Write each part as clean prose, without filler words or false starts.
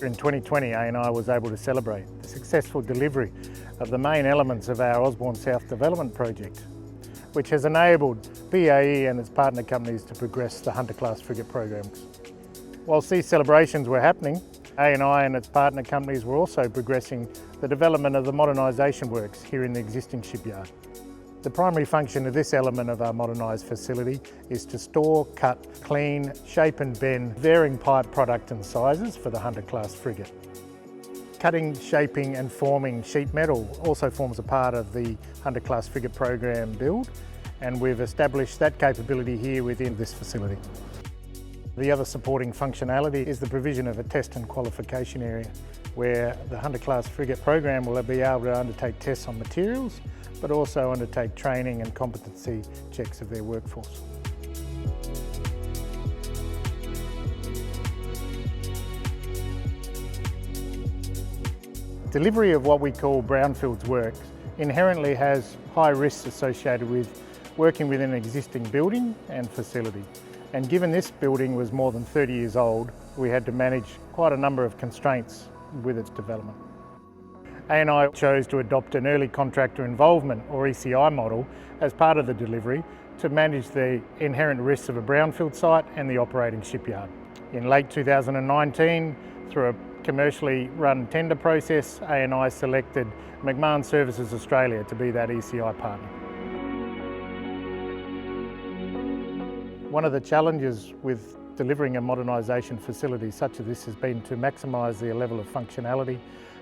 In 2020, ANI was able to celebrate the successful delivery of the main elements of our Osborne South development project, which has enabled BAE and its partner companies to progress the Hunter-class frigate programs. Whilst these celebrations were happening, ANI and its partner companies were also progressing the development of the modernisation works here in the existing shipyard. The primary function of this element of our modernised facility is to store, cut, clean, shape and bend varying pipe product and sizes for the Hunter-class frigate. Cutting, shaping and forming sheet metal also forms a part of the Hunter-class frigate program build, and we've established that capability here within this facility. The other supporting functionality is the provision of a test and qualification area where the Hunter-class frigate program will be able to undertake tests on materials, but also undertake training and competency checks of their workforce. Delivery of what we call brownfields work inherently has high risks associated with working within an existing building and facility. And given this building was more than 30 years old, we had to manage quite a number of constraints with its development. ANI chose to adopt an early contractor involvement, or ECI model, as part of the delivery to manage the inherent risks of a brownfield site and the operating shipyard. In late 2019, through a commercially run tender process, ANI selected McMahon Services Australia to be that ECI partner. One of the challenges with delivering a modernisation facility such as this has been to maximise the level of functionality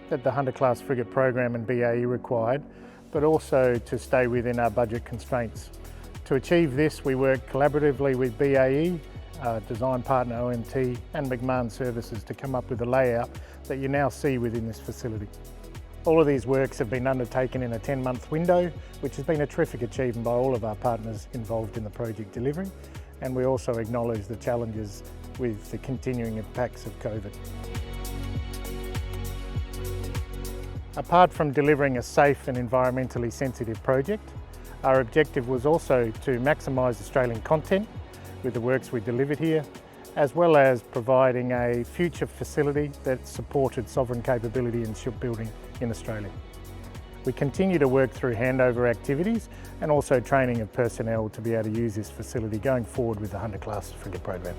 that the Hunter-class frigate program and BAE required, but also to stay within our budget constraints. To achieve this, we worked collaboratively with BAE, our design partner OMT and McMahon Services to come up with a layout that you now see within this facility. All of these works have been undertaken in a 10-month window, which has been a terrific achievement by all of our partners involved in the project delivery, and we also acknowledge the challenges with the continuing impacts of COVID. Apart from delivering a safe and environmentally sensitive project, our objective was also to maximise Australian content with the works we delivered here, as well as providing a future facility that supported sovereign capability in shipbuilding in Australia. We continue to work through handover activities and also training of personnel to be able to use this facility going forward with the Hunter-class frigate program.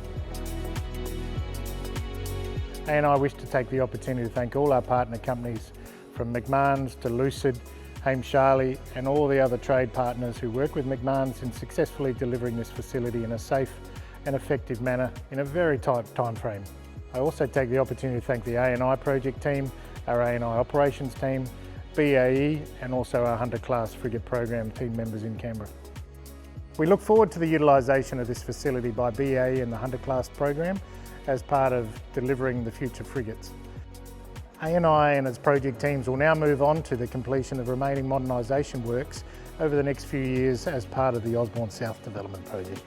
And I wish to take the opportunity to thank all our partner companies from McMahon's to Lucid, Hames Charlie and all the other trade partners who work with McMahon's in successfully delivering this facility in a safe and effective manner in a very tight time frame. I also take the opportunity to thank the ANI project team, our ANI operations team, BAE and also our Hunter-class frigate program team members in Canberra. We look forward to the utilisation of this facility by BAE and the Hunter-class program as part of delivering the future frigates. ANI and its project teams will now move on to the completion of remaining modernisation works over the next few years as part of the Osborne South development project.